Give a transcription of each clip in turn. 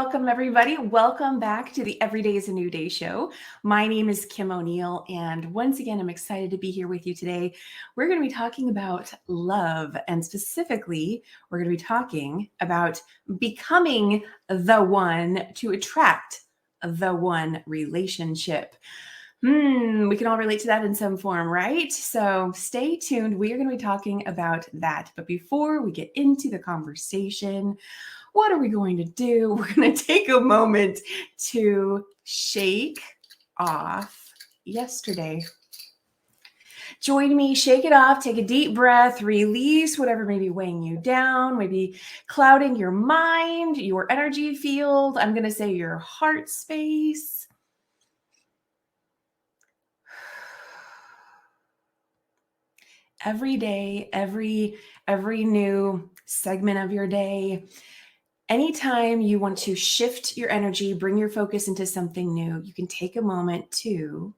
welcome everybody. Welcome back to the Every Day is a New Day show. My name is Kim O'Neill, and once again, I'm excited to be here with you today. We're going to be talking about love, and specifically, we're going to be talking about becoming the one to attract the one relationship. We can all relate to that in some form, right? So stay tuned. We are going to be talking about that. But before we get into the conversation, what are we going to do? We're going to take a moment to shake off yesterday. Join me, shake it off, take a deep breath, release whatever may be weighing you down, maybe clouding your mind, your energy field. I'm going to say your heart space. Every day, every new segment of your day, anytime you want to shift your energy, bring your focus into something new, you can take a moment to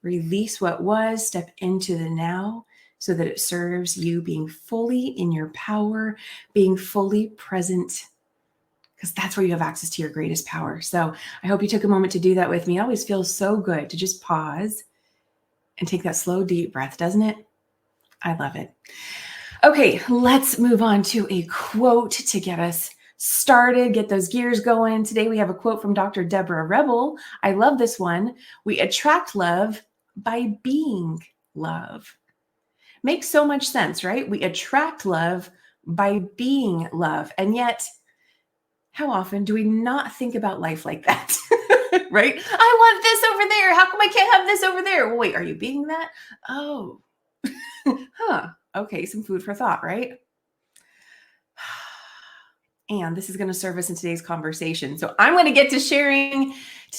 release what was, step into the now so that it serves you being fully in your power, being fully present, because that's where you have access to your greatest power. So I hope you took a moment to do that with me. It always feels so good to just pause and take that slow, deep breath, doesn't it? I love it. Okay, let's move on to a quote to get us started, get those gears going. Today we have a quote from Dr. Deborah Rebel. I love this one. We attract love by being love. Makes so much sense, right? We attract love by being love. And yet, how often do we not think about life like that? Right? I want this over there. How come I can't have this over there? Well, wait, are you being that? Oh. Okay, some food for thought, right? And this is going to serve us in today's conversation. So I'm going to get to sharing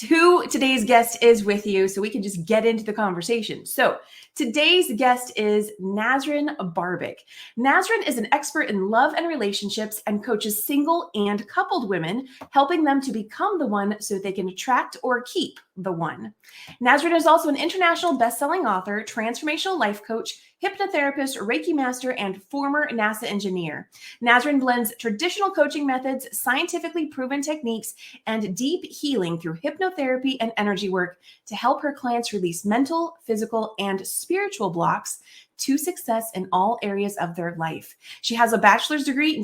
who today's guest is with you so we can just get into the conversation. So today's guest is Nasrin Barbic. Nasrin is an expert in love and relationships and coaches single and coupled women, helping them to become the one so they can attract or keep the one. Nasrin is also an international best-selling author, transformational life coach, hypnotherapist, Reiki Master, and former NASA engineer. Nasrin blends traditional coaching methods, scientifically proven techniques, and deep healing through hypnotherapy and energy work to help her clients release mental, physical, and spiritual blocks to success in all areas of their life. She has a bachelor's degree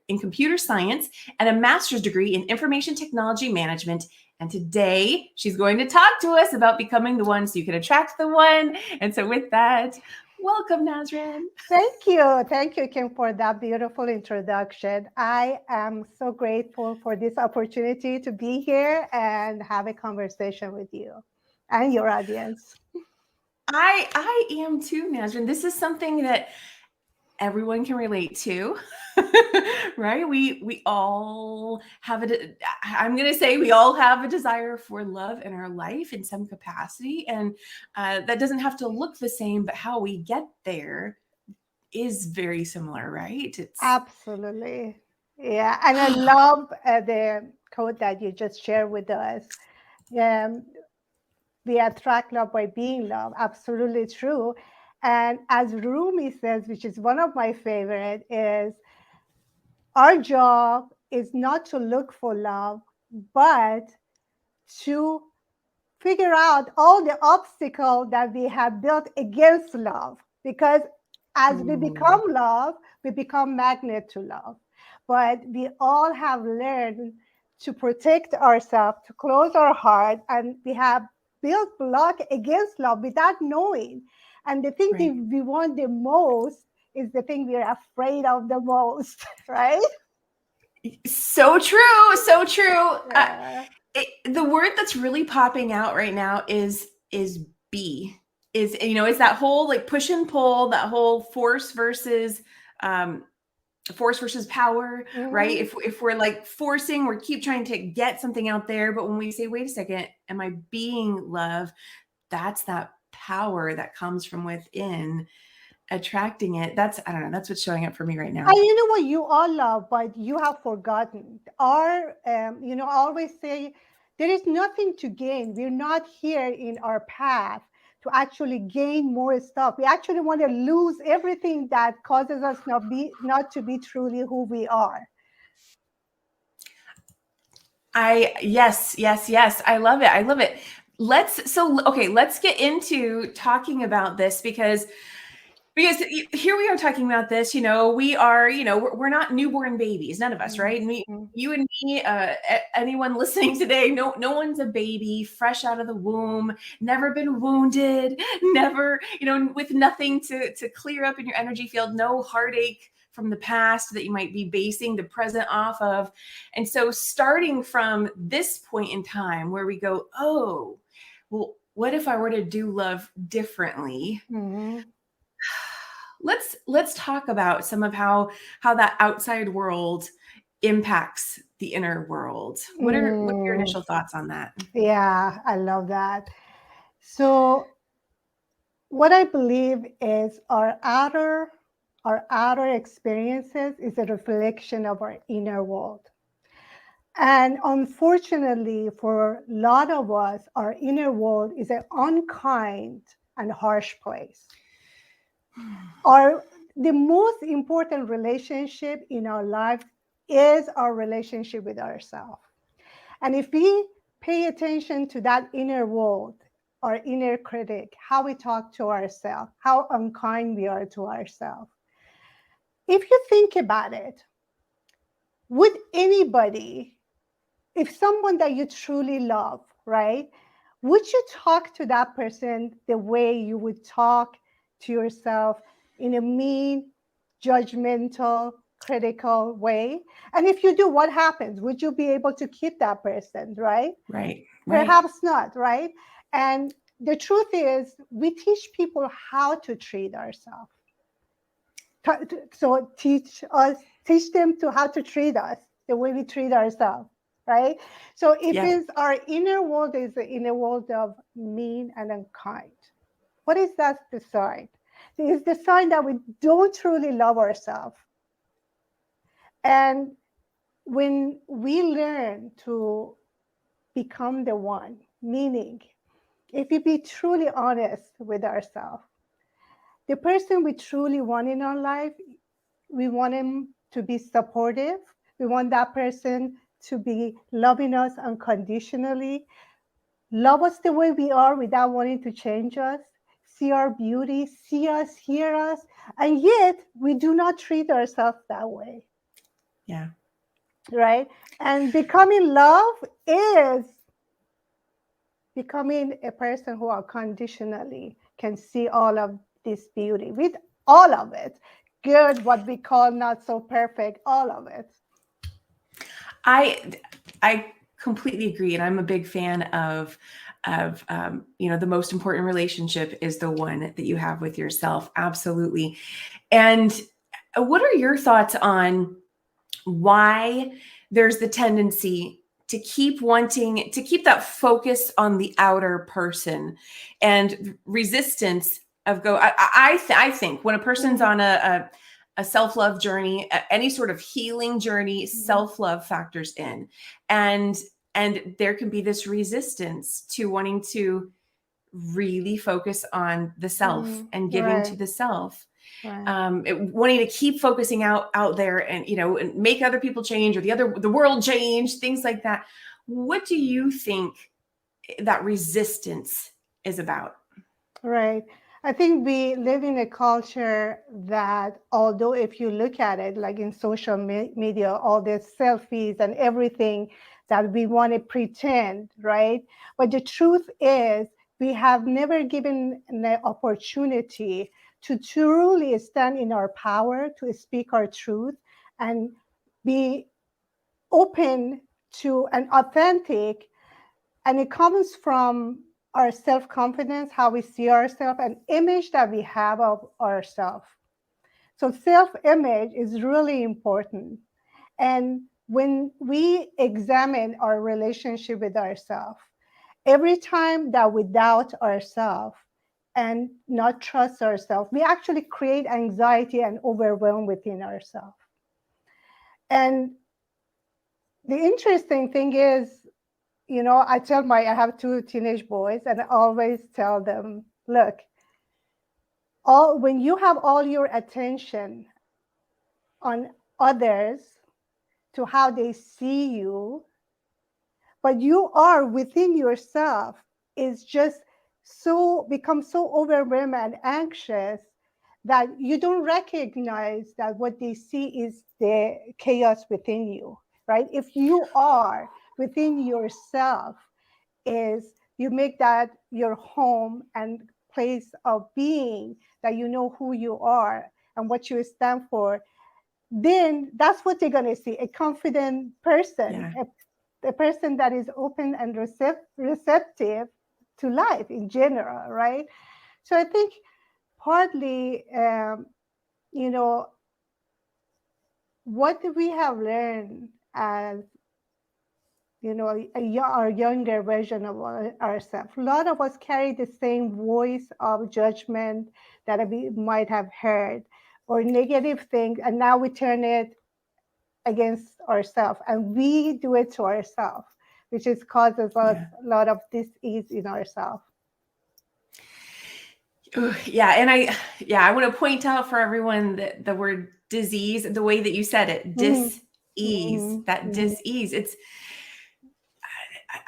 in computer science and a master's degree in information technology management. And today she's going to talk to us about becoming the one so you can attract the one. And so with that, welcome, Nasrin. Thank you. Thank you, Kim, for that beautiful introduction. I am so grateful for this opportunity to be here and have a conversation with you and your audience. I am too, Nasrin. This is something that everyone can relate to, right? We all have I'm going to say we all have a desire for love in our life in some capacity. And that doesn't have to look the same, but how we get there is very similar, right? Absolutely. Yeah. And I love the quote that you just shared with us. We attract love by being love. Absolutely true. And as Rumi says, which is one of my favorite, is our job is not to look for love, but to figure out all the obstacles that we have built against love. Because as we become love, we become magnet to love. But we all have learned to protect ourselves, to close our heart, and we have built block against love without knowing. And the thing that we want the most is the thing we're afraid of the most, right? So true. So true. Yeah. The word that's really popping out right now is be. Is that whole like push and pull, that whole force versus power, right? If we're like forcing, we keep trying to get something out there, but when we say, wait a second, am I being love? That's that power that comes from within, attracting it. That's what's showing up for me right now. And you know what? You all love, but you have forgotten. I always say there is nothing to gain. We're not here in our path to actually gain more stuff. We actually want to lose everything that causes us not to be truly who we are. Yes. I love it. I love it. Let's get into talking about this because here we are talking about this, we are, we're not newborn babies, none of us, right? And you and me, anyone listening today, no one's a baby, fresh out of the womb, never been wounded, never, with nothing to clear up in your energy field, no heartache from the past that you might be basing the present off of. And so starting from this point in time where we go, oh, well, what if I were to do love differently? Mm-hmm. Let's talk about some of how that outside world impacts the inner world. What are your initial thoughts on that? Yeah, I love that. So what I believe is our outer experiences is a reflection of our inner world. And unfortunately, for a lot of us, our inner world is an unkind and harsh place. The most important relationship in our life is our relationship with ourselves. And if we pay attention to that inner world, our inner critic, how we talk to ourselves, how unkind we are to ourselves, if you think about it, would anybody, if someone that you truly love, right, would you talk to that person the way you would talk to yourself in a mean, judgmental, critical way? And if you do, what happens? Would you be able to keep that person, right? Right. Perhaps not, right? And the truth is, we teach people how to treat ourselves. So teach them to how to treat us the way we treat ourselves, right? So if it's our inner world is the inner world of mean and unkind, what is that the sign? It's the sign that we don't truly love ourselves. And when we learn to become the one, meaning if we be truly honest with ourselves, the person we truly want in our life, we want him to be supportive. We want that person to be loving us unconditionally, love us the way we are without wanting to change us, see our beauty, see us, hear us, and yet we do not treat ourselves that way. Yeah. Right? And becoming love is becoming a person who unconditionally can see all of this beauty with all of it, good, what we call not so perfect, all of it. I completely agree, and I'm a big fan of the most important relationship is the one that you have with yourself. Absolutely. And what are your thoughts on why there's the tendency to keep wanting to keep that focus on the outer person and resistance of I think when a person's on a self-love journey, any sort of healing journey, self-love factors in, and there can be this resistance to wanting to really focus on the self and giving to the self. Wanting to keep focusing out there and and make other people change or the world change, things like that. What do you think that resistance is about? Right. I think we live in a culture that, although if you look at it, like in social media, all these selfies and everything that we want to pretend, right? But the truth is, we have never given an opportunity to truly stand in our power, to speak our truth, and be open to an authentic. And it comes from our self-confidence, how we see ourselves, an image that we have of ourselves. So self-image is really important. And when we examine our relationship with ourselves, every time that we doubt ourselves and not trust ourselves, we actually create anxiety and overwhelm within ourselves. And the interesting thing is, I have two teenage boys, and I always tell them, look, when you have all your attention on others to how they see you, but you are within yourself is just become so overwhelmed and anxious that you don't recognize that what they see is the chaos within you, right? If you are within yourself, is you make that your home and place of being, that you know who you are and what you stand for, then that's what they're going to see, a confident person, Yeah. a person that is open and receptive to life in general, right? So I think partly, you know, what we have learned as, you know, our younger version of ourselves. A lot of us carry the same voice of judgment that we might have heard, or negative things, and now we turn it against ourselves, and we do it to ourselves, which is causes us Yeah. a lot of dis-ease in ourselves. Yeah. And I want to point out for everyone that the word disease, the way that you said it, Mm-hmm. dis-ease, that Mm-hmm. dis-ease,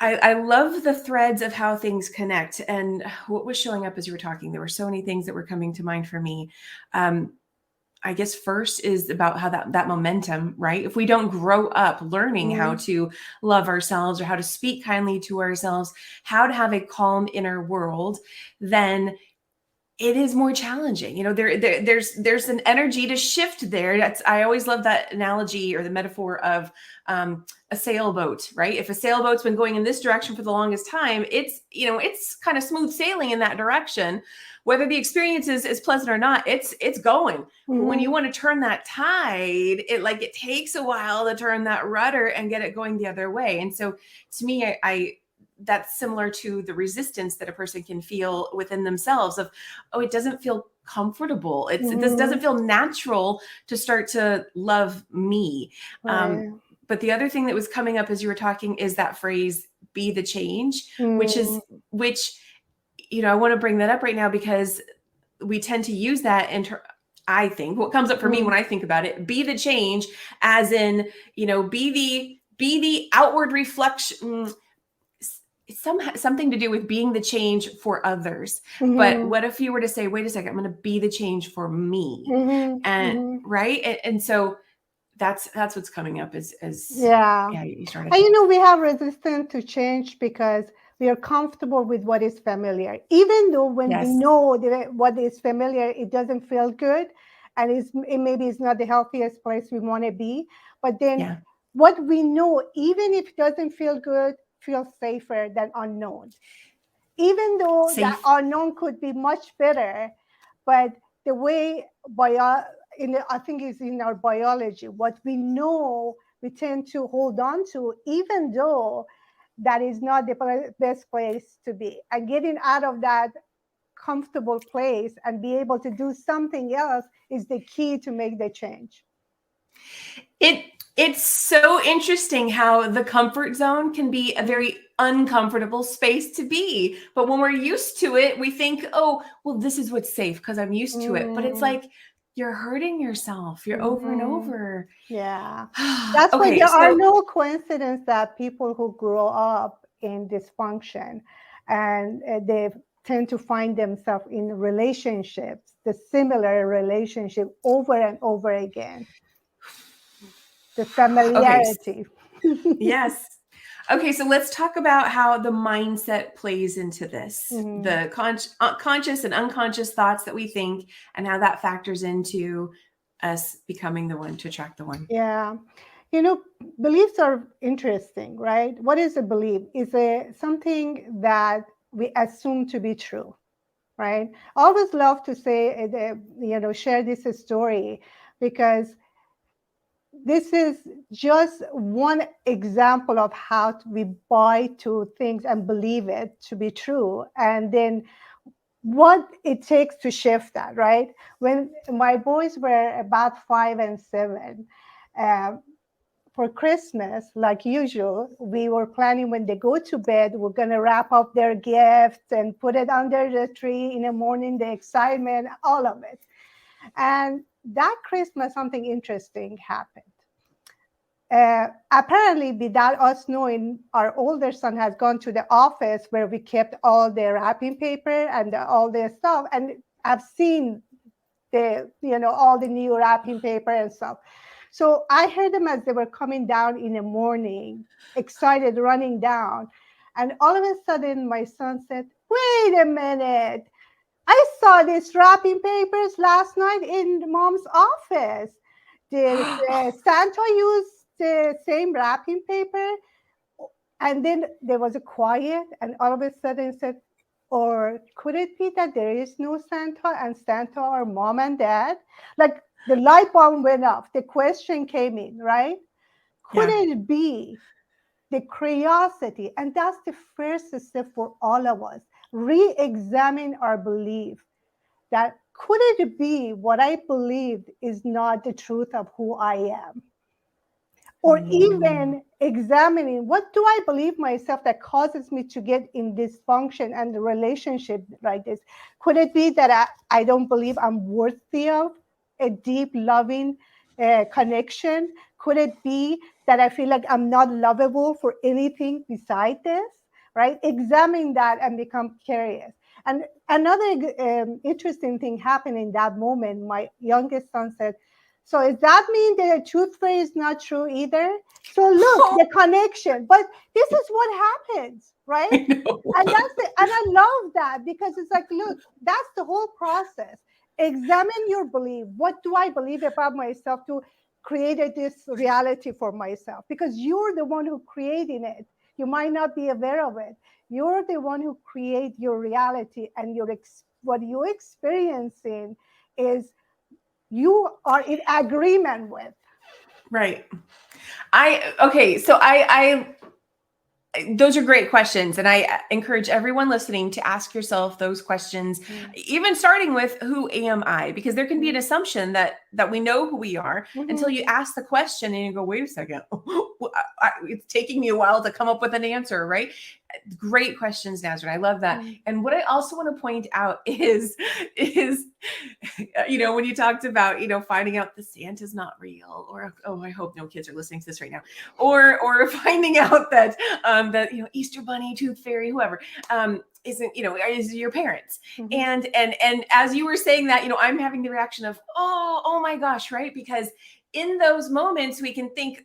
I love the threads of how things connect. And what was showing up as you were talking, there were so many things that were coming to mind for me. I guess first is about how that momentum, right? If we don't grow up learning how to love ourselves or how to speak kindly to ourselves, how to have a calm inner world, then it is more challenging. You know, there's an energy to shift there. I always love that analogy or the metaphor of a sailboat, right? If a sailboat's been going in this direction for the longest time, it's kind of smooth sailing in that direction. Whether the experience is pleasant or not, it's going. But when you want to turn that tide, it takes a while to turn that rudder and get it going the other way. And so to me, I that's similar to the resistance that a person can feel within themselves of, oh, it doesn't feel comfortable. This doesn't feel natural to start to love me. Right. But the other thing that was coming up as you were talking is that phrase, be the change, which I want to bring that up right now because we tend to use that I think what comes up for me when I think about it, be the change, as in, be the outward reflection. It's something to do with being the change for others. But what if you were to say, wait a second, I'm going to be the change for me. And right. And so that's what's coming up as Yeah. you started. And we have resistance to change because we are comfortable with what is familiar, even though when we know what is familiar, it doesn't feel good, and maybe it's not the healthiest place we want to be. But then what we know, even if it doesn't feel good, feels safer than unknown, even though that unknown could be much better. But the way I think it's in our biology, what we know we tend to hold on to, even though that is not the best place to be. And getting out of that comfortable place and be able to do something else is the key to make the change. It's so interesting how the comfort zone can be a very uncomfortable space to be. But when we're used to it, we think, oh, well, this is what's safe because I'm used to it. But it's like you're hurting yourself. You're over and over. Yeah. That's why there are no coincidence that people who grow up in dysfunction and they tend to find themselves in relationships, the similar relationship over and over again. The familiarity. Yes. Okay, so let's talk about how the mindset plays into this, the conscious and unconscious thoughts that we think, and how that factors into us becoming the one to attract the one. Yeah. Beliefs are interesting, right? What is a belief? It's something that we assume to be true, right? I always love to say, share this story because this is just one example of how we buy to things and believe it to be true. And then what it takes to shift that, right? When my boys were about 5 and 7, for Christmas, like usual, we were planning when they go to bed, we're going to wrap up their gifts and put it under the tree in the morning, the excitement, all of it. And that Christmas, something interesting happened. apparently, without us knowing, our older son has gone to the office where we kept all the wrapping paper and all their stuff. And I've seen all the new wrapping paper and stuff. So I heard them as they were coming down in the morning, excited, running down. And all of a sudden, my son said, "Wait a minute. I saw these wrapping papers last night in mom's office. Did Santa use the same wrapping paper?" And then there was a quiet, and all of a sudden said, "Or could it be that there is no Santa and Santa are mom and dad?" Like the light bulb went off. The question came in, right? Could it be the curiosity? And that's the first step for all of us. Re-examine our belief that could it be what I believed is not the truth of who I am? Or even examining what do I believe myself that causes me to get in dysfunction and the relationship like this. Could it be that I don't believe I'm worthy of a deep, loving connection? Could it be that I feel like I'm not lovable for anything beside this? Right? Examine that and become curious. And another interesting thing happened in that moment. My youngest son said, "So does that mean that a tooth fairy is not true either?" So look, the connection. But this is what happens, right? And I love that, because it's like, look, that's the whole process. Examine your belief. What do I believe about myself to create this reality for myself? Because you're the one who creating it. You might not be aware of it. You're the one who create your reality, and what you're experiencing is you are in agreement with. Right. So I those are great questions. And I encourage everyone listening to ask yourself those questions, even starting with, who am I? Because there can be an assumption that we know who we are until you ask the question and you go, wait a second, it's taking me a while to come up with an answer, right? Great questions, Nasrin. I love that. And what I also want to point out is, when you talked about, finding out the Santa's not real, or, oh, I hope no kids are listening to this right now, or finding out that, that, Easter Bunny, Tooth Fairy, whoever, isn't, is your parents. And as you were saying that, I'm having the reaction of, oh my gosh, right? Because in those moments we can think,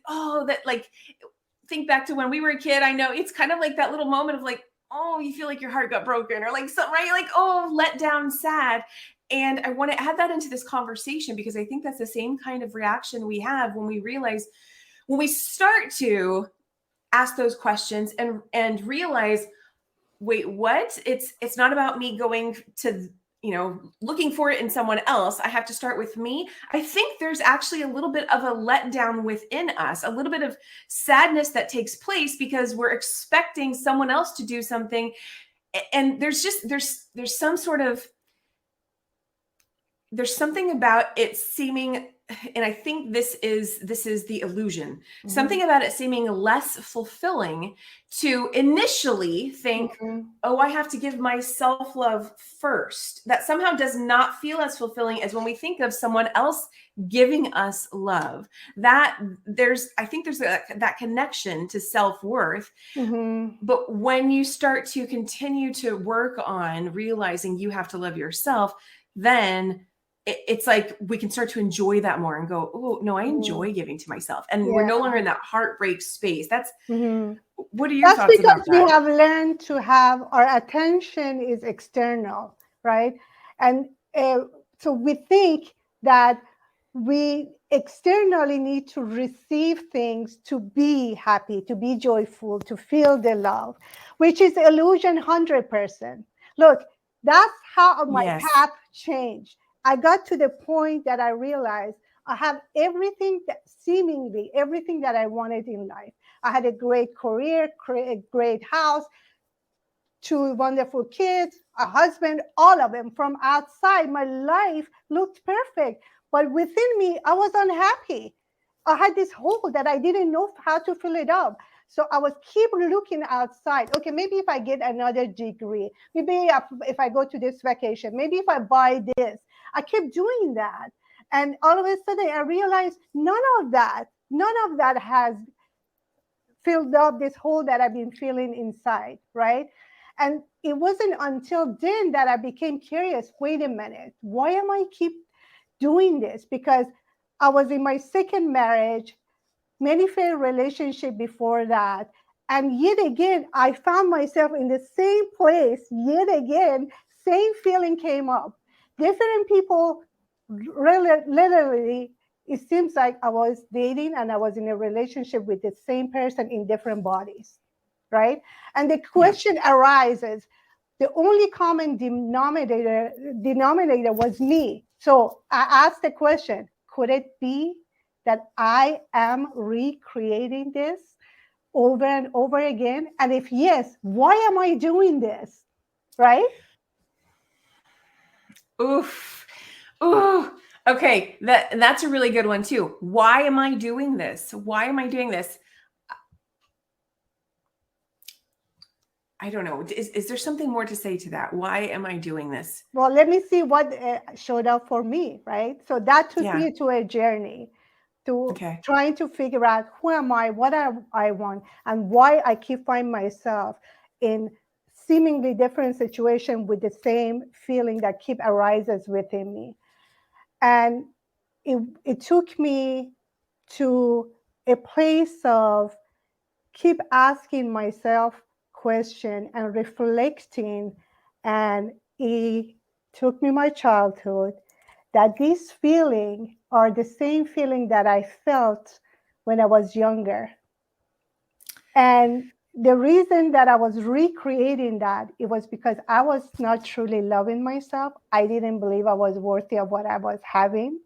think back to when we were a kid. I know it's kind of like that little moment of like, oh, you feel like your heart got broken, or like something, right? Like, oh, let down, sad. And I want to add that into this conversation, because I think that's the same kind of reaction we have when we start to ask those questions and realize, wait, what? It's not about me going to, looking for it in someone else. I have to start with me. I think there's actually a little bit of a letdown within us, a little bit of sadness that takes place because we're expecting someone else to do something. And there's some sort of, there's something about it seeming, and I think this is the illusion, something about it seeming less fulfilling to initially think, oh, I have to give myself love first. That somehow does not feel as fulfilling as when we think of someone else giving us love. I think there's that connection to self-worth. But when you start to continue to work on realizing you have to love yourself, then it's like we can start to enjoy that more and go, oh, no, I enjoy giving to myself. And we're no longer in that heartbreak space. That's, what are your thoughts about that? That's because we have learned to have our attention is external, right? And so we think that we externally need to receive things to be happy, to be joyful, to feel the love, which is illusion 100%. Look, that's how my path changed. I got to the point that I realized I have seemingly everything that I wanted in life. I had a great career, a great house, 2 wonderful kids, a husband, all of them. From outside, my life looked perfect. But within me, I was unhappy. I had this hole that I didn't know how to fill it up. So I was keep looking outside. Okay, maybe if I get another degree, maybe if I go to this vacation, maybe if I buy this. I kept doing that. And all of a sudden I realized none of that None of that has filled up this hole that I've been feeling inside, right? And it wasn't until then that I became curious. Wait a minute, why am I keep doing this? Because I was in my second marriage, many failed relationship before that, and yet again I found myself in the same place. Yet again, same feeling came up. Different people, really, literally, it seems like I was dating and I was in a relationship with the same person in different bodies, right? And the Yeah. question arises, the only common denominator was me. So I asked the question, could it be that I am recreating this over and over again? And if yes, why am I doing this? Right? Oof. Ooh. Okay. That's a really good one too. Why am I doing this? Why am I doing this? I don't know. Is there something more to say to that? Why am I doing this? Well, let me see what showed up for me, right? So that took Yeah. me to a journey to Okay. trying to figure out who am I, what I want, and why I keep finding myself in seemingly different situation with the same feeling that keep arises within me. And it took me to a place of keep asking myself question and reflecting, and it took me my childhood, that these feelings are the same feeling that I felt when I was younger. And the reason that I was recreating that, it was because I was not truly loving myself. I didn't believe I was worthy of what I was having.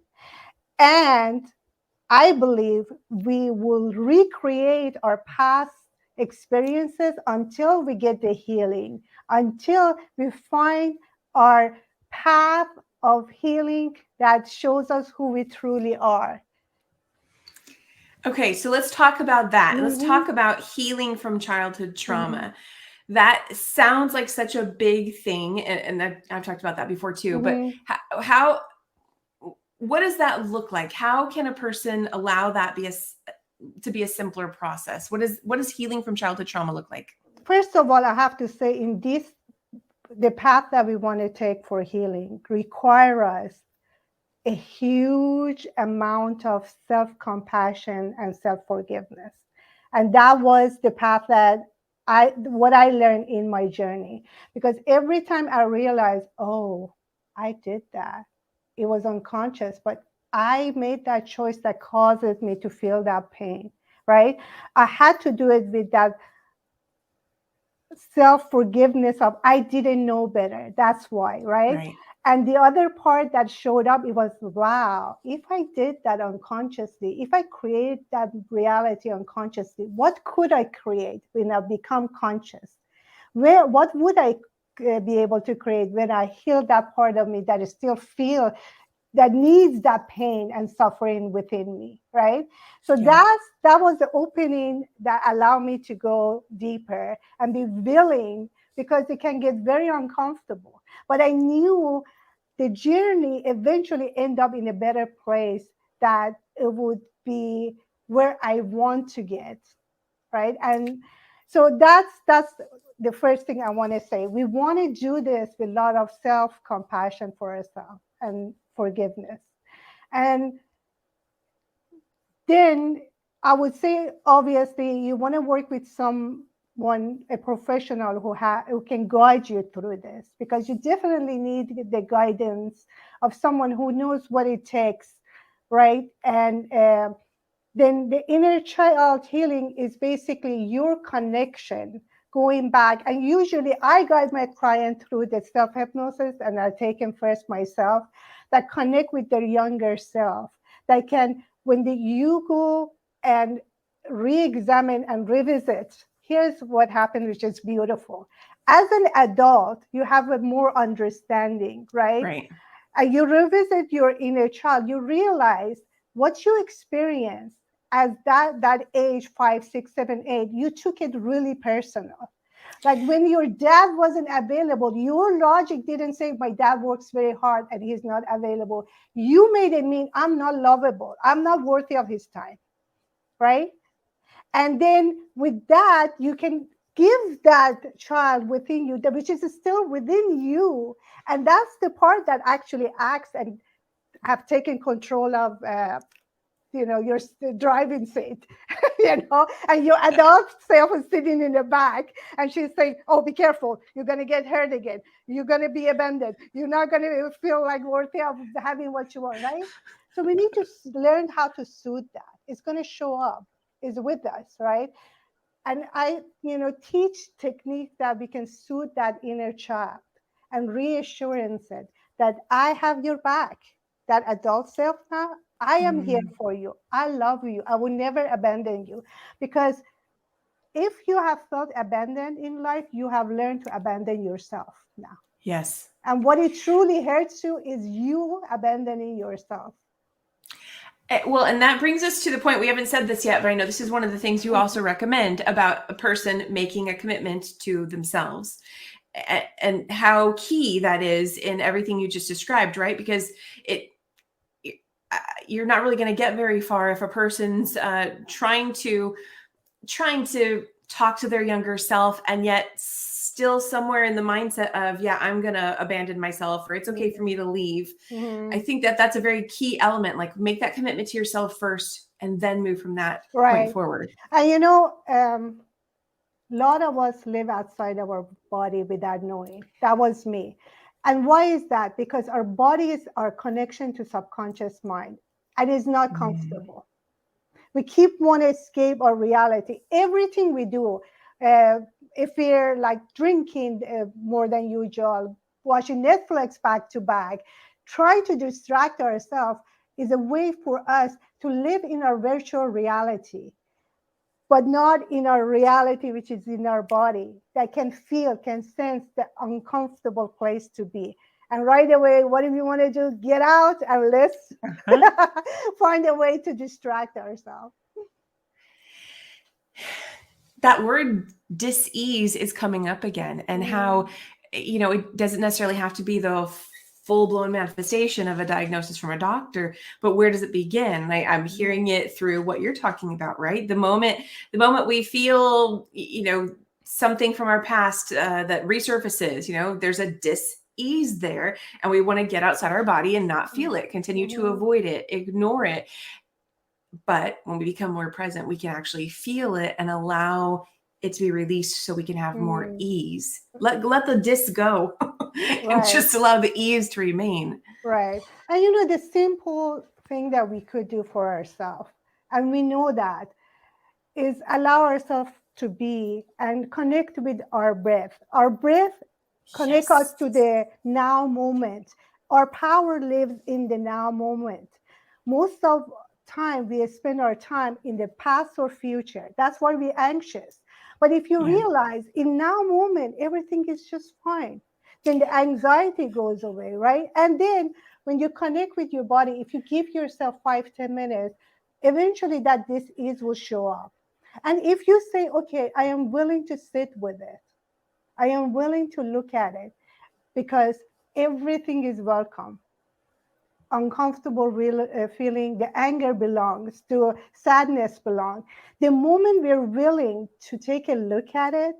And I believe we will recreate our past experiences until we get the healing, until we find our path of healing that shows us who we truly are. Okay, so let's talk about that. Let's Mm-hmm, talk about healing from childhood mm-hmm, trauma. That sounds like such a big thing, and I've talked about that before too. But mm-hmm. how what does that look like? How can a person allow that to be a simpler process? What does healing from childhood trauma look like? First of all, I have to say, in this, the path that we want to take for healing require us a huge amount of self-compassion and self-forgiveness. And that was the path that what I learned in my journey. Because every time I realized, oh, I did that, it was unconscious, but I made that choice that causes me to feel that pain, right? I had to do it with that self-forgiveness of I didn't know better. That's why, right? Right. And the other part that showed up, it was, wow, if I did that unconsciously, if I create that reality unconsciously, what could I create when I become conscious? What would I be able to create when I heal that part of me that is still feel, that needs that pain and suffering within me, right? So Yeah. that was the opening that allowed me to go deeper and be willing, because it can get very uncomfortable. But I knew the journey eventually end up in a better place, that it would be where I want to get, right? And so that's the first thing I want to say. We want to do this with a lot of self-compassion for ourselves and forgiveness. And then I would say, obviously, you want to work with someone, a professional who can guide you through this, because you definitely need the guidance of someone who knows what it takes, right? And then the inner child healing is basically your connection going back. And usually I guide my client through the self hypnosis, and I take them first myself, that connect with their younger self, that can, when you go and re-examine and revisit, here's what happened, which is beautiful. As an adult, you have a more understanding, right? Right. And you revisit your inner child, you realize what you experienced as that age, 5, 6, 7, 8, you took it really personal. Like when your dad wasn't available, your logic didn't say my dad works very hard and he's not available. You made it mean I'm not lovable, I'm not worthy of his time. right? And then with that, you can give that child within you, which is still within you. And that's the part that actually acts and have taken control of your driving seat, and your adult self is sitting in the back, and she's saying, oh, be careful, you're going to get hurt again, you're going to be abandoned, you're not going to feel like worthy of having what you want, right? So we need to learn how to soothe that. It's going to show up, is with us, right? And I teach techniques that we can soothe that inner child and reassurance it that I have your back. That adult self now, I am here for you, I love you, I will never abandon you. Because if you have felt abandoned in life, you have learned to abandon yourself now. Yes. And what it truly hurts you is you abandoning yourself. Well, and that brings us to the point, we haven't said this yet, but I know this is one of the things you also recommend about a person making a commitment to themselves, and how key that is in everything you just described, right? Because you're not really going to get very far if a person's trying to talk to their younger self, and yet still somewhere in the mindset of, yeah, I'm going to abandon myself, or it's okay for me to leave. I think that that's a very key element. Like, make that commitment to yourself first and then move from that point forward. And a lot of us live outside our body without knowing. That was me. And why is that? Because our body is our connection to subconscious mind, and it's not comfortable. We keep want to escape our reality. Everything we do, if we're like drinking more than usual, watching Netflix back to back, trying to distract ourselves, is a way for us to live in our virtual reality, but not in our reality, which is in our body, that can feel, can sense the uncomfortable place to be. And right away, what do we want to do? Get out and let's find a way to distract ourselves. That word dis-ease is coming up again, and how, it doesn't necessarily have to be the full-blown manifestation of a diagnosis from a doctor, but where does it begin? I'm hearing it through what you're talking about, right? The moment we feel, something from our past that resurfaces, there's a dis-ease there, and we want to get outside our body and not feel it, continue to avoid it, ignore it. But when we become more present, we can actually feel it and allow it to be released, so we can have more ease. Let the dis go and just allow the ease to remain. Right. And the simple thing that we could do for ourselves, and we know that, is allow ourselves to be and connect with our breath. Our breath connects us to the now moment. Our power lives in the now moment. Most of time we spend our time in the past or future. That's why we're anxious. But if you realize in now moment, everything is just fine, then the anxiety goes away, right? And then when you connect with your body, if you give yourself 5-10 minutes, eventually that dis-ease will show up. And if you say, okay, I am willing to sit with it, I am willing to look at it, because everything is welcome. Uncomfortable feeling, the anger belongs, to sadness belongs. The moment we're willing to take a look at it,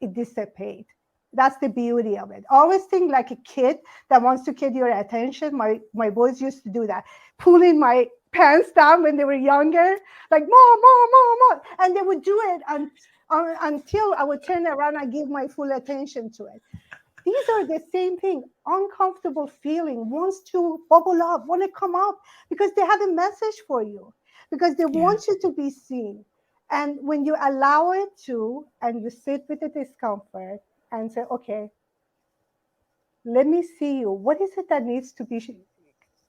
it dissipates. That's the beauty of it. Always think like a kid that wants to get your attention. My boys used to do that, pulling my pants down when they were younger, like mom, mom, mom, mom, and they would do it until I would turn around and give my full attention to it. These are the same thing. Uncomfortable feeling wants to bubble up, want to come up, because they have a message for you, because they want you to be seen. And when you allow it to, and you sit with the discomfort and say, okay, let me see you. What is it that needs to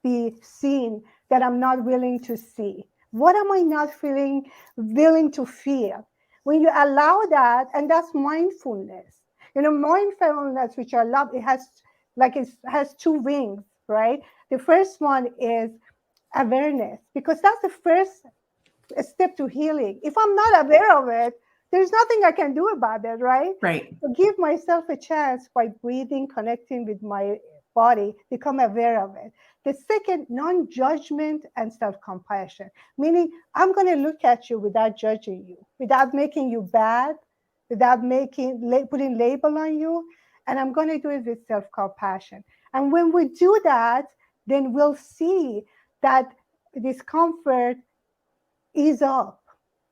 be seen that I'm not willing to see? What am I not willing to feel? When you allow that, and that's mindfulness. Mindfulness, which I love, it has two wings, right? The first one is awareness, because that's the first step to healing. If I'm not aware of it, there's nothing I can do about it, right? Right. So give myself a chance by breathing, connecting with my body, become aware of it. The second, non-judgment and self-compassion, meaning I'm going to look at you without judging you, without making you bad, without putting label on you, and I'm going to do it with self-compassion. And when we do that, then we'll see that discomfort ease up.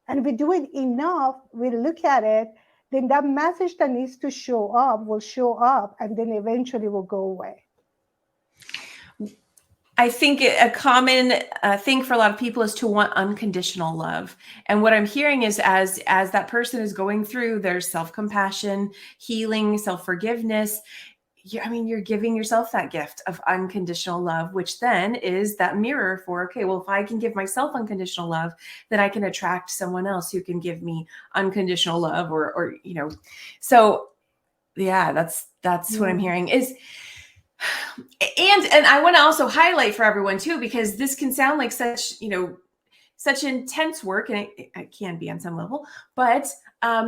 And we do it enough, we look at it, then that message that needs to show up will show up, and then eventually will go away. I think a common thing for a lot of people is to want unconditional love. And what I'm hearing is as that person is going through their self-compassion, healing, self-forgiveness, you're giving yourself that gift of unconditional love, which then is that mirror for, okay, well, if I can give myself unconditional love, then I can attract someone else who can give me unconditional love or so yeah, that's what I'm hearing is. And I want to also highlight for everyone too, because this can sound like such intense work, and it can be on some level, but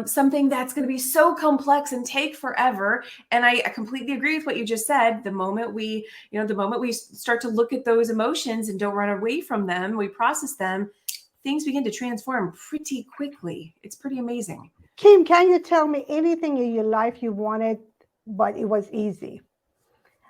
something that's going to be so complex and take forever. And I completely agree with what you just said. The moment we start to look at those emotions and don't run away from them, we process them, things begin to transform pretty quickly. It's pretty amazing. Kim, can you tell me anything in your life you wanted, but it was easy?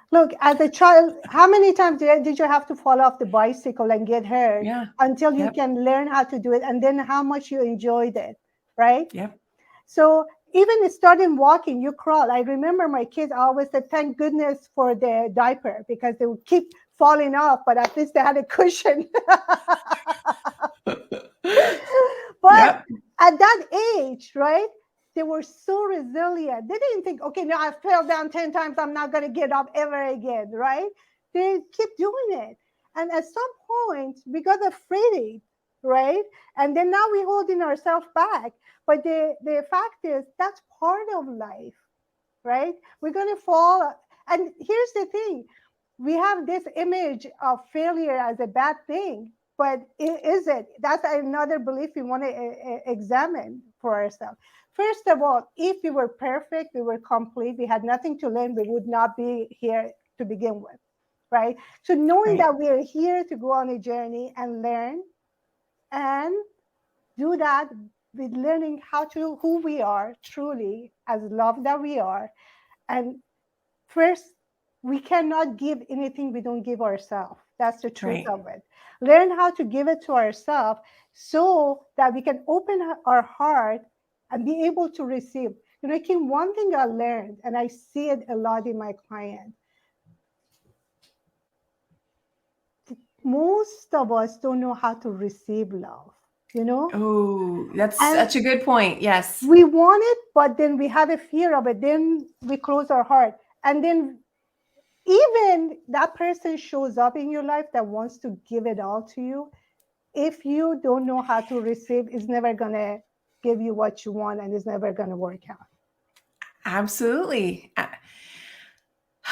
Look, as a child, how many times did you have to fall off the bicycle and get hurt until you can learn how to do it, and then how much you enjoyed it, right? Yep. So even starting walking, you crawl. I remember my kids always said, thank goodness for the diaper, because they would keep falling off, but at least they had a cushion. But at that age, right, they were so resilient. They didn't think, okay, now I fell down 10 times, I'm not going to get up ever again, right? They keep doing it. And at some point, we got afraid, right? And then now we're holding ourselves back. But the fact is, that's part of life, right? We're going to fall. And here's the thing. We have this image of failure as a bad thing, but is it? That's another belief we want to examine for ourselves. First of all, if we were perfect, we were complete, we had nothing to learn, we would not be here to begin with, right? So knowing that we are here to go on a journey and learn, and do that with learning who we are truly as love that we are. And first, we cannot give anything we don't give ourselves. That's the truth of it. Learn how to give it to ourselves so that we can open our heart and be able to receive. Kim, one thing I learned, and I see it a lot in my clients, most of us don't know how to receive love. Oh, that's such a good point. Yes. We want it, but then we have a fear of it. Then we close our heart. And then even that person shows up in your life that wants to give it all to you. If you don't know how to receive, it's never going to give you what you want, and it's never going to work out. Absolutely.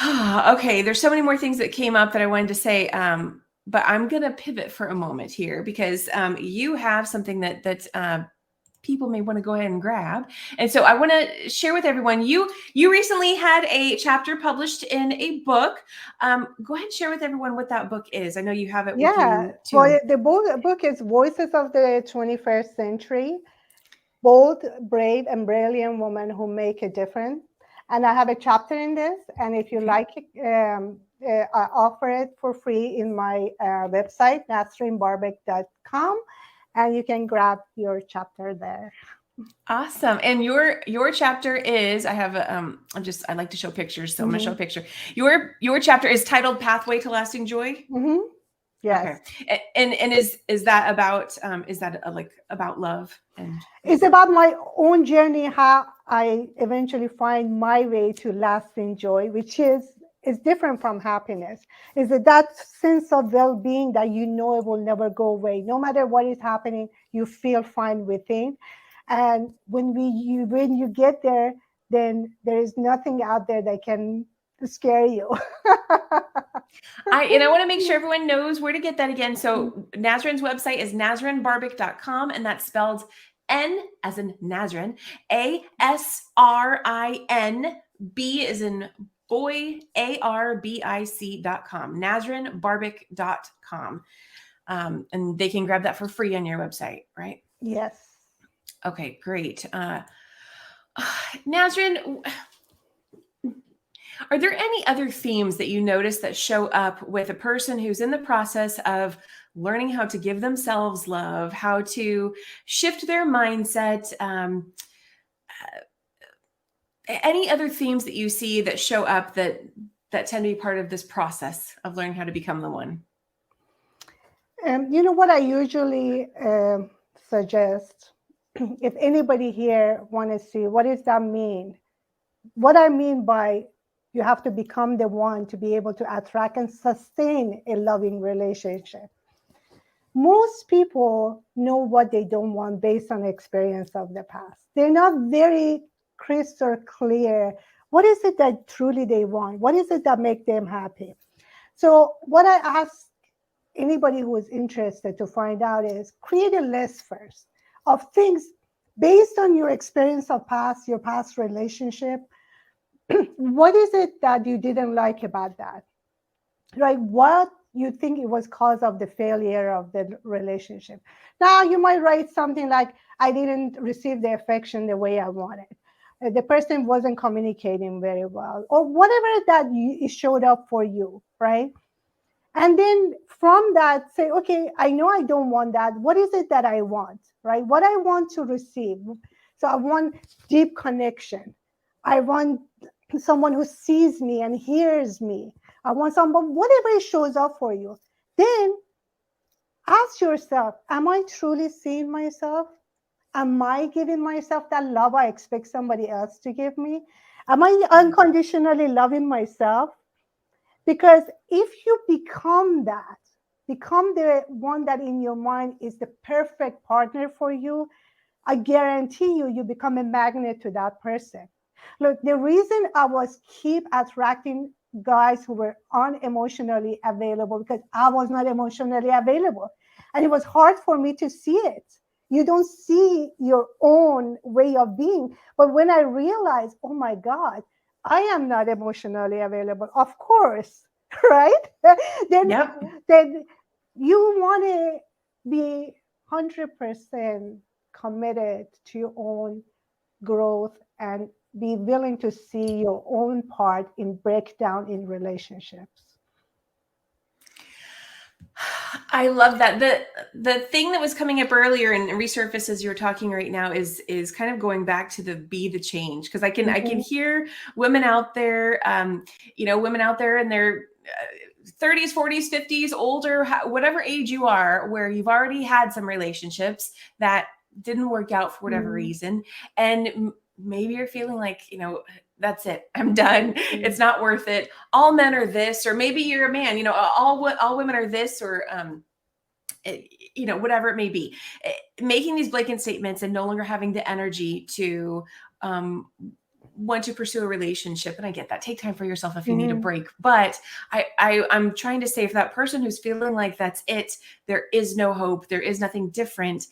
Okay. There's so many more things that came up that I wanted to say. But I'm going to pivot for a moment here, because you have something that people may want to go ahead and grab. And so I want to share with everyone, you recently had a chapter published in a book. Go ahead and share with everyone what that book is. I know you have it with you too. Well, the book is Voices of the 21st Century, Bold, Brave, and Brilliant Women Who Make a Difference. And I have a chapter in this. And if you like it, I offer it for free in my website, nasrinbarbic.com, and you can grab your chapter there. Awesome. And your chapter is, I have I like to show pictures, so I'm going to show a picture. Your chapter is titled Pathway to Lasting Joy. Yes. Okay. And is that about about love? And it's about my own journey, how I eventually find my way to lasting joy, which is different from happiness. Is that sense of well-being that it will never go away. No matter what is happening, you feel fine within. And when you get there, then there is nothing out there that can scare you. I want to make sure everyone knows where to get that again. So Nasrin's website is nasrinbarbic.com, and that's spelled N as in Nasrin, ASRIN, B as in boy, ARBIC.com, NasrinBarbic.com. And they can grab that for free on your website, right? Yes. Okay, great. Nasrin, are there any other themes that you notice that show up with a person who's in the process of learning how to give themselves love, how to shift their mindset? Any other themes that you see that show up that tend to be part of this process of learning how to become the one? You know what I usually suggest, if anybody here want to see, what does that mean? What I mean by you have to become the one to be able to attract and sustain a loving relationship. Most people know what they don't want based on experience of the past. They're not very crystal clear. What is it that truly they want? What is it that make them happy? So what I ask anybody who is interested to find out is create a list first of things based on your experience of your past relationship. What is it that you didn't like about that? Right? What you think it was cause of the failure of the relationship. Now you might write something like, I didn't receive the affection the way I wanted. The person wasn't communicating very well, or whatever that it showed up for you, right? And then from that, say, okay, I know I don't want that. What is it that I want, right? What I want to receive. So I want deep connection. I want someone who sees me and hears me. I want someone, whatever it shows up for you. Then ask yourself, am I truly seeing myself? Am I giving myself that love I expect somebody else to give me? Am I unconditionally loving myself? Because if you become the one that in your mind is the perfect partner for you, I guarantee you become a magnet to that person. Look, the reason I was keep attracting guys who were unemotionally available because I was not emotionally available. And it was hard for me to see it. You don't see your own way of being. But when I realized, oh my God, I am not emotionally available, of course, right? then, Yep. then you want to be 100% committed to your own growth and be willing to see your own part in breakdown in relationships. I love that. The thing that was coming up earlier and resurface as you're talking right now is kind of going back to the be the change, because I can hear women out there, women out there in their 30s, 40s, 50s, older, whatever age you are, where you've already had some relationships that didn't work out for whatever reason, and maybe you're feeling like, that's it, I'm done. It's not worth it. All men are this, or maybe you're a man, all women are this, or, whatever it may be. Making these blanket statements and no longer having the energy to want to pursue a relationship. And I get that. Take time for yourself if you need a break. But I'm trying to say, for that person who's feeling like that's it, there is no hope, there is nothing different,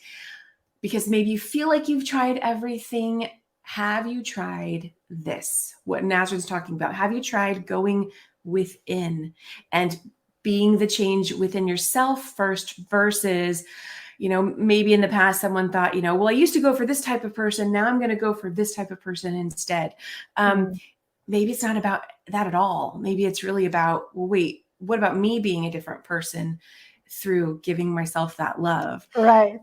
because maybe you feel like you've tried everything. Have you tried this? What Nasrin's talking about. Have you tried going within and being the change within yourself first versus, maybe in the past someone thought, well, I used to go for this type of person. Now I'm going to go for this type of person instead. Maybe it's not about that at all. Maybe it's really about, well, wait, what about me being a different person through giving myself that love? Right.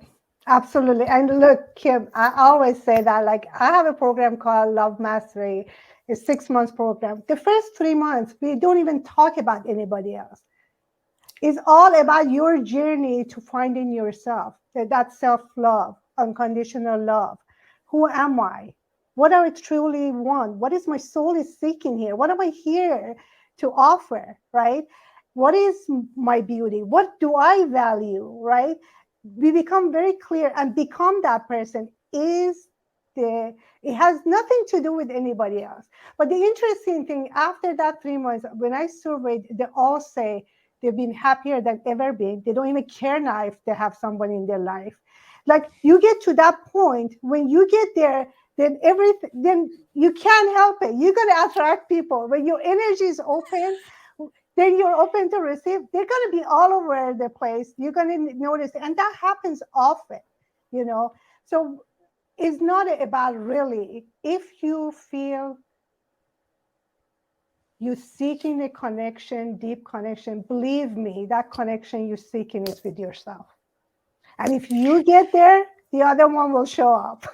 Absolutely. And look, Kim, I always say that, like, I have a program called Love Mastery, a 6-month program. The first 3 months, we don't even talk about anybody else. It's all about your journey to finding yourself, that self-love, unconditional love. Who am I? What do I truly want? What is my soul is seeking here? What am I here to offer, right? What is my beauty? What do I value, right? We become very clear and become that person. It has nothing to do with anybody else. But the interesting thing, after that 3 months, when I surveyed, they all say they've been happier than ever been. They don't even care now if they have someone in their life. Like you get to that point, when you get there, then you can't help it. You're going to attract people. When your energy is open, then you're open to receive. They're going to be all over the place. You're going to notice, and that happens often, you know. So it's not about, really, if you feel you're seeking a connection, deep connection, believe me, that connection you're seeking is with yourself. And if you get there, the other one will show up.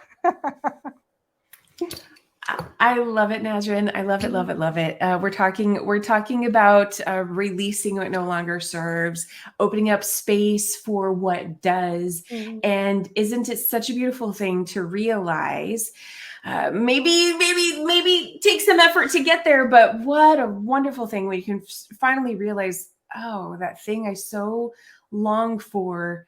I love it, Nasrin. I love it, love it, love it. We're talking about releasing what no longer serves, opening up space for what does. Mhm. And isn't it such a beautiful thing to realize? Maybe take some effort to get there, but what a wonderful thing when you can finally realize, oh, that thing I so long for,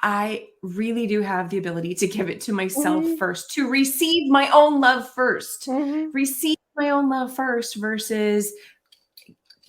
I really do have the ability to give it to myself Mhm. first, to receive my own love first, Mhm. receive my own love first versus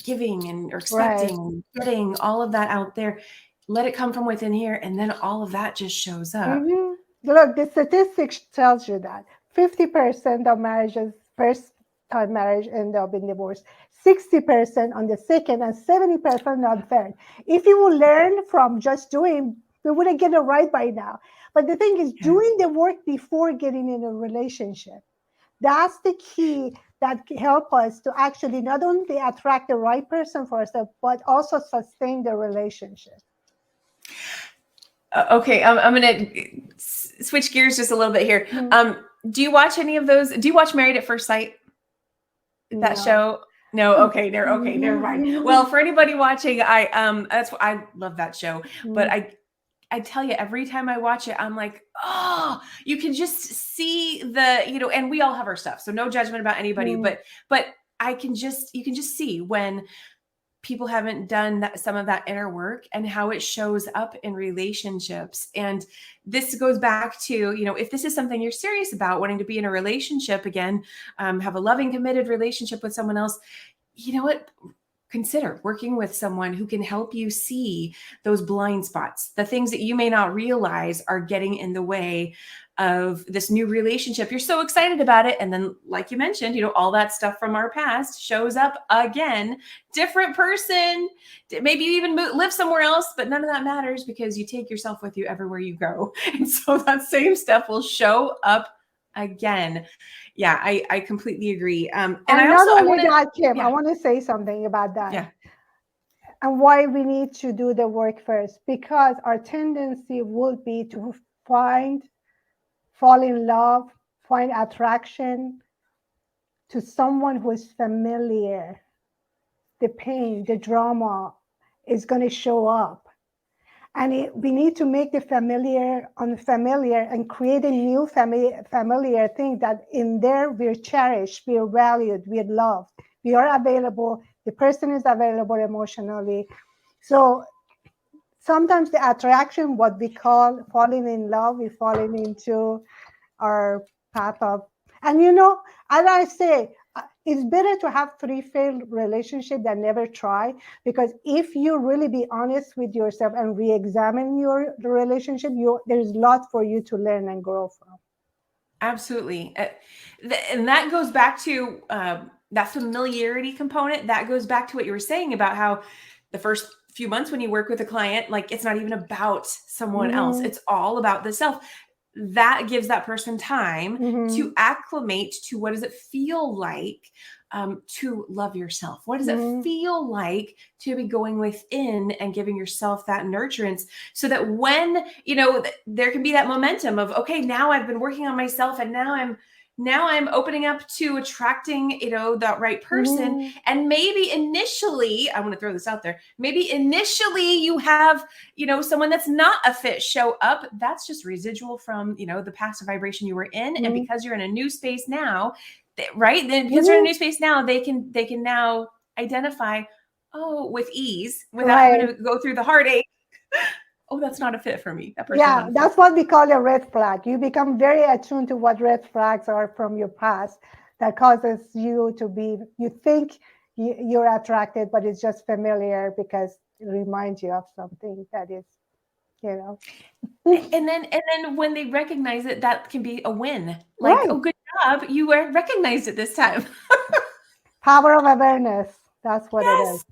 giving and or Right. expecting and getting all of that out there. Let it come from within here, and then all of that just shows up. Mhm. Look, the statistics tells you that 50% of marriages, first time marriage, end up in divorce. 60% on the second, and 70% on third. If you will learn from just doing, we wouldn't get it right by now. But the thing is, Yeah. doing the work before getting in a relationship. That's the key that help us to actually not only attract the right person for ourselves, but also sustain the relationship. Okay, I'm gonna switch gears just a little bit here. Mhm. Do you watch any of those? Do you watch Married at First Sight? That No. show? No. Okay. Never mind. Well, for anybody watching, that's what I love that show. But I tell you, every time I watch it, I'm like, oh, you can just see and we all have our stuff. So no judgment about anybody, Mm. but you can just see when people haven't done some of that inner work and how it shows up in relationships. And this goes back to, if this is something you're serious about, wanting to be in a relationship again, have a loving, committed relationship with someone else, you know what? Consider working with someone who can help you see those blind spots, the things that you may not realize are getting in the way of this new relationship. You're so excited about it. And then, like you mentioned, all that stuff from our past shows up again, different person, maybe you even live somewhere else, but none of that matters because you take yourself with you everywhere you go. And so that same stuff will show up again. Yeah, I completely agree. And I Not also, I only want to, that, Kim, I yeah, want to say something about that yeah. and why we need to do the work first. Because our tendency would be to fall in love, find attraction to someone who is familiar. The pain, the drama is going to show up. And we need to make the familiar unfamiliar and create a new familiar thing that in there we're cherished, we're valued, we're loved, we are available, the person is available emotionally. So sometimes the attraction, what we call falling in love, we're falling into our path of, and as I say, it's better to have 3 failed relationships than never try, because if you really be honest with yourself and re-examine your relationship, there's a lot for you to learn and grow from. Absolutely. And that goes back to that familiarity component. That goes back to what you were saying about how the first few months when you work with a client, like it's not even about someone else. Mm-hmm. It's all about the self. That gives that person time Mm-hmm. to acclimate to what does it feel like to love yourself? What does it Mm-hmm. feel like to be going within and giving yourself that nurturance so that when, there can be that momentum of, okay, now I've been working on myself and now I'm opening up to attracting, that right person. Mm-hmm. And maybe initially, I want to throw this out there, maybe initially you have, someone that's not a fit show up. That's just residual from, the past vibration you were in. And Mm-hmm. because you're in a new space now, right? Then because you're in a Mm-hmm. new space now, they can now identify, with ease without having Right. to go through the heartache. Oh, that's not a fit for me. That person's Yeah, not a fit. that's what we call a red flag. You become very attuned to what red flags are from your past that causes you to you think you're attracted, but it's just familiar because it reminds you of something that is you know. And then when they recognize it, that can be a win. Like, Right. oh, good job. You recognized it this time. Power of awareness. That's what it is.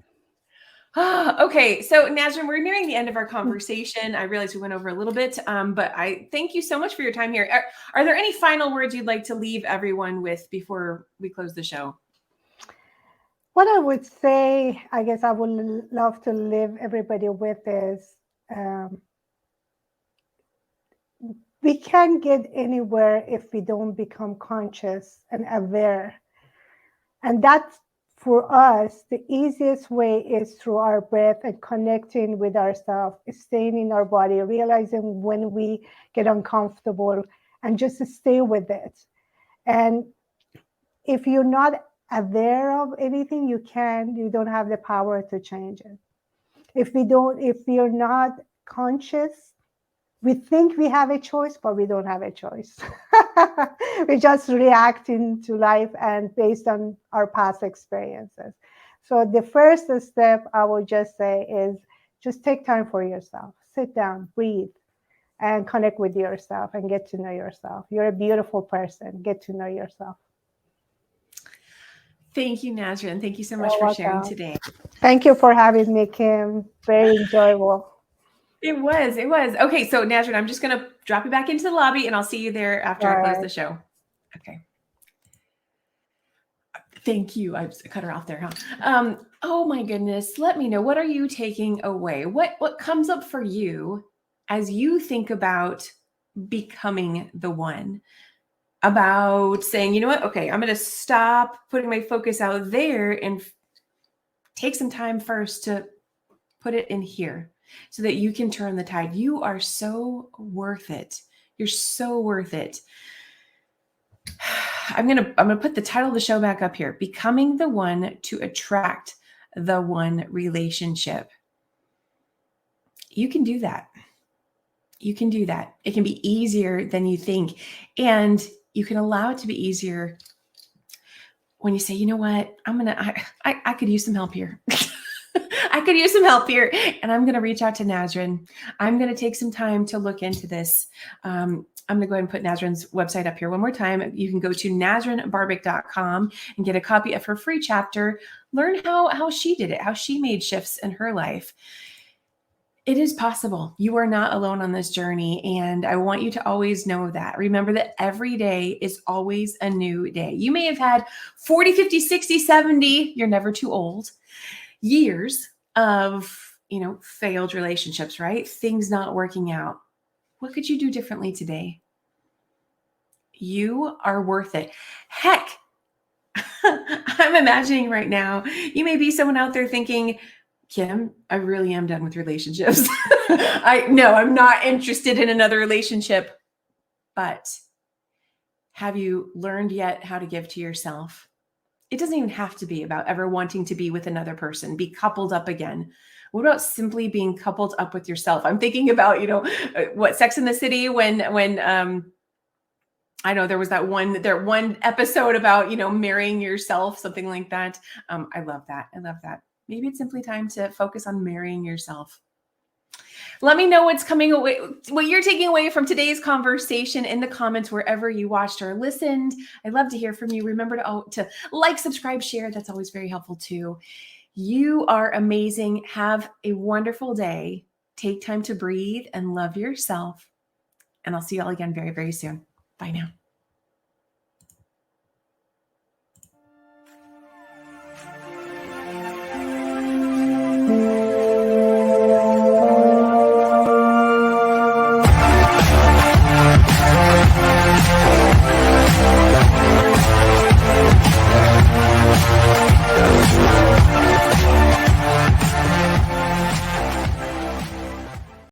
Yes. Okay, so Nasrin, we're nearing the end of our conversation. I realize we went over a little bit, but I thank you so much for your time here. Are there any final words you'd like to leave everyone with before we close the show? What I would say, I guess I would love to leave everybody with is we can't get anywhere if we don't become conscious and aware. And that's, for us, the easiest way is through our breath and connecting with ourselves, staying in our body, realizing when we get uncomfortable, and just stay with it. And if you're not aware of anything, you don't have the power to change it. If you're not conscious, we think we have a choice, but we don't have a choice. We're just reacting to life and based on our past experiences. So the first step I would just say is just take time for yourself. Sit down, breathe, and connect with yourself and get to know yourself. You're a beautiful person. Get to know yourself. Thank you, Nasrin. Thank you so much You're for sharing welcome. today. Thank you for having me, Kim. Very enjoyable. It was. Okay, so Nasrin, I'm just going to drop you back into the lobby and I'll see you there after I close the show. Okay. Thank you. I cut her off there, huh? Oh my goodness. Let me know. What are you taking away? What comes up for you as you think about becoming the one? About saying, you know what? Okay, I'm going to stop putting my focus out there and take some time first to put it in here so that you can turn the tide. You are so worth it. You're so worth it. I'm gonna put the title of the show back up here. Becoming the one to attract the one relationship. You can do that. You can do that. It can be easier than you think. And you can allow it to be easier when you say, you know what, I could use some help here. I could use some help here. And I'm going to reach out to Nasrin. I'm going to take some time to look into this. I'm going to go ahead and put Nasrin's website up here one more time. You can go to NasrinBarbic.com and get a copy of her free chapter. Learn how she did it, how she made shifts in her life. It is possible. You are not alone on this journey. And I want you to always know that. Remember that every day is always a new day. You may have had 40, 50, 60, 70, you're never too old, years of, failed relationships, right? Things not working out. What could you do differently today? You are worth it. Heck, I'm imagining right now, you may be someone out there thinking, Kim, I really am done with relationships. I'm not interested in another relationship. But have you learned yet how to give to yourself? It doesn't even have to be about ever wanting to be with another person, be coupled up again. What about simply being coupled up with yourself? I'm thinking about, what Sex in the City when I know there was that one episode about, marrying yourself, something like that. I love that. Maybe it's simply time to focus on marrying yourself. Let me know what's coming away, what you're taking away from today's conversation in the comments, wherever you watched or listened. I'd love to hear from you. Remember to like, subscribe, share. That's always very helpful too. You are amazing. Have a wonderful day. Take time to breathe and love yourself. And I'll see you all again very, very soon. Bye now.